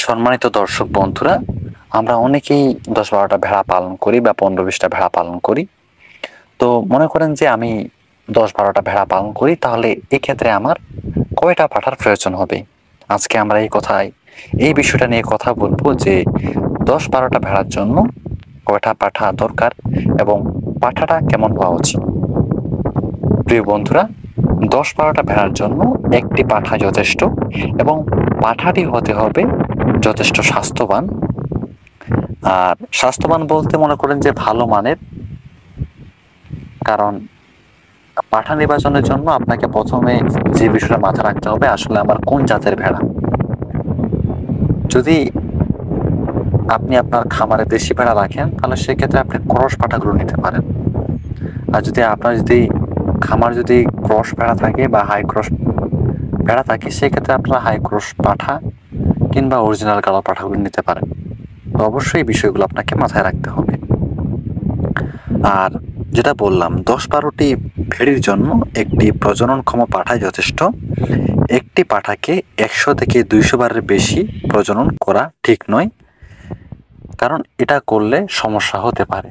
সম্মানিত দর্শক বন্ধুরা, আমরা অনেকেই ১০-১২টা ভেড়া পালন করি বা ১৫-২০টা ভেড়া পালন করি। তো মনে করেন যে আমি ১০-১২টা ভেড়া পালন করি, তাহলে এক্ষেত্রে আমার কয়টা পাঠার প্রয়োজন হবে? আজকে আমরা এই বিষয়টা নিয়ে কথা বলবো যে ১০-১২টা ভেড়ার জন্য কয়টা পাঠা দরকার এবং পাঠাটা কেমন হওয়া উচিত। প্রিয় বন্ধুরা, ১০-১২টা ভেড়ার জন্য একটি পাঠা যথেষ্ট এবং পাঠাটি হতে হবে যথেষ্ট স্বাস্থ্যবান। আর স্বাস্থ্যবান বলতে মনে করেন যে ভালো মানের, কারণ পাঠা নির্বাচনের জন্য আপনাকে প্রথমে যে বিষয়টা মাথায় রাখতে হবে, আসলে আমার কোন জাতের ভেড়া। যদি আপনি আপনার খামারে দেশি ভেড়া রাখেন, তাহলে সেক্ষেত্রে আপনি ক্রস পাঠাগুলো নিতে পারেন। আর যদি খামার যদি ক্রস ভেড়া থাকে বা হাই ক্রস ভেড়া থাকে, সেক্ষেত্রে আপনারা হাই ক্রস পাঠা কিংবা অরিজিনাল কালো পাঠাগুলো নিতে পারেন। তো অবশ্যই এই বিষয়গুলো আপনাকে মাথায় রাখতে হবে। আর যেটা বললাম, ১০-১২টি ভেড়ির জন্য একটি প্রজননক্ষম পাঠা যথেষ্ট। একটি পাঠাকে ১০০ থেকে ২০০ বারের বেশি প্রজনন করা ঠিক নয়, কারণ এটা করলে সমস্যা হতে পারে।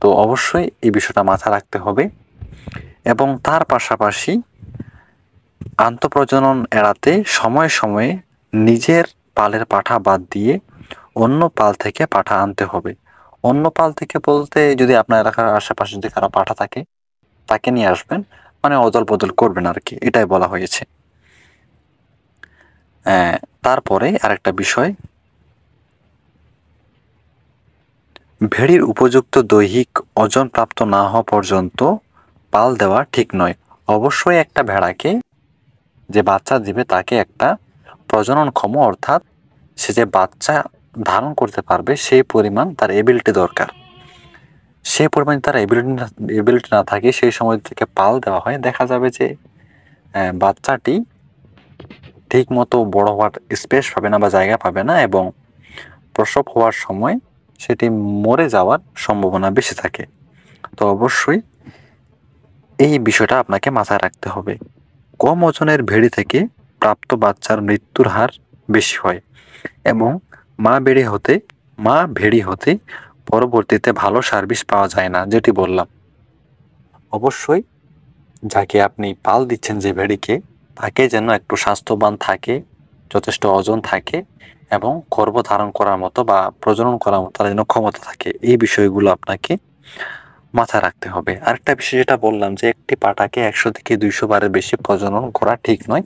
তো অবশ্যই এই বিষয়টা মাথায় রাখতে হবে এবং তার পাশাপাশি আন্তঃপ্রজনন এড়াতে সময়ে সময়ে নিজের পালের পাঠা বাদ দিয়ে অন্য পাল থেকে পাঠা আনতে হবে। অন্য পাল থেকে বলতে, যদি আপনার এলাকার আশেপাশে যদি কারো পাঠা থাকে, তাকে নিয়ে আসবেন, মানে অদল বদল করবেন আর কি, এটাই বলা হয়েছে। তারপরে আরেকটা বিষয়, ভেড়ির উপযুক্ত দৈহিক ওজন প্রাপ্ত না হওয়া পর্যন্ত পাল দেওয়া ঠিক নয়। অবশ্যই একটা ভেড়াকে যে বাচ্চা দিবে তাকে একটা প্রজননক্ষম, অর্থাৎ সে যে বাচ্চা ধারণ করতে পারবে সেই পরিমাণ তার এবিলিটি দরকার। সেই পরিমাণ তার এবিলিটি না থাকে, সেই সময় থেকে পাল দেওয়া হয়, দেখা যাবে যে বাচ্চাটি ঠিক মতো বড় হওয়ার স্পেস পাবে না বা জায়গা পাবে না, এবং প্রসব হওয়ার সময় সেটি মরে যাওয়ার সম্ভাবনা বেশি থাকে। তো অবশ্যই এই বিষয়টা আপনাকে মাথায় রাখতে হবে। কম ওজনের ভেড়ি থেকে প্রাপ্ত বাচ্চার মৃত্যুর হার বেশি হয় এবং মা ভেড়ি হতে পরবর্তীতে ভালো সার্ভিস পাওয়া যায় না, যেটি বললাম। অবশ্যই যাকে আপনি পাল দিচ্ছেন, যে ভেড়িকে, তাকে যেন একটু স্বাস্থ্যবান থাকে, যথেষ্ট ওজন থাকে এবং গর্ভধারণ করার মতো বা প্রজনন করার মতো তার যেন ক্ষমতা থাকে। এই বিষয়গুলো আপনাকে মাথায় রাখতে হবে। আরেকটা বিষয় যেটা বললাম, যে একটি পাঠাকে ১০০ থেকে ২০০ বারের বেশি প্রজনন করা ঠিক নয়।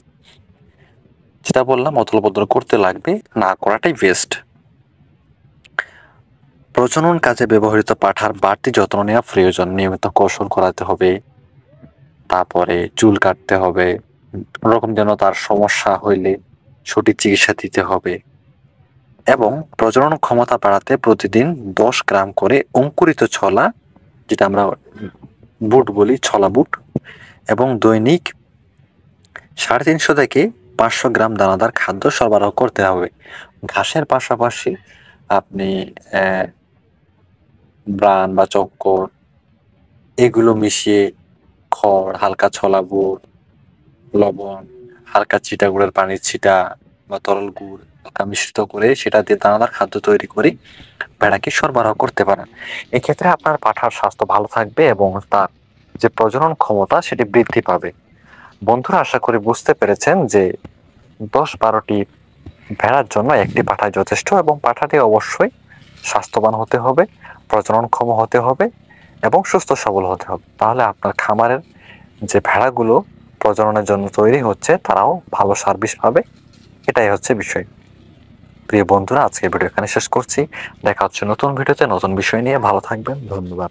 যেটা বললাম, অদল বদল করতে লাগবে, না করাটাই বেস্ট। প্রজনন কাজে ব্যবহৃত পাঠার বাড়তি যত্ন নেওয়া প্রয়োজন। নিয়মিত কৌশল করাতে হবে, তারপরে চুল কাটতে হবে, ওরকম যেন তার সমস্যা হইলে সঠিক চিকিৎসা দিতে হবে, এবং প্রজনন ক্ষমতা বাড়াতে প্রতিদিন ১০ গ্রাম করে অঙ্কুরিত ছলা, যেটা আমরা বুট বলি, ছলা বুট, এবং দৈনিক ৩৫০ থেকে ৫০০ গ্রাম দানাদার খাদ্য সরবরাহ করতে হবে। ঘাসের পাশাপাশি আপনি ব্রান বা চক্কর এগুলো মিশিয়ে খড়, হালকা ছলা বুট, লবণ, হালকা চিটা গুড়ের পানির ছিটা বা তরল গুড় হালকা মিশ্রিত করে সেটা দিয়ে দানাদার খাদ্য তৈরি করে ভেড়াকে সরবরাহ করতে পারেন। এক্ষেত্রে আপনার পাঠার স্বাস্থ্য ভালো থাকবে এবং তার যে প্রজনন ক্ষমতা সেটি বৃদ্ধি পাবে। বন্ধুরা, আশা করি বুঝতে পেরেছেন যে ১০-১২টি ভেড়ার জন্য একটি পাঠা যথেষ্ট এবং পাঠাটি অবশ্যই স্বাস্থ্যবান হতে হবে, প্রজননক্ষম হতে হবে এবং সুস্থ সবল হতে হবে। তাহলে আপনার খামারের যে ভেড়াগুলো প্রজননের জন্য তৈরি হচ্ছে, তারাও ভালো সার্ভিস পাবে। এটাই হচ্ছে বিষয়। প্রিয় বন্ধুরা, আজকে ভিডিও এখানে শেষ করছি। দেখা হচ্ছে নতুন ভিডিওতে নতুন বিষয় নিয়ে। ভালো থাকবেন, ধন্যবাদ।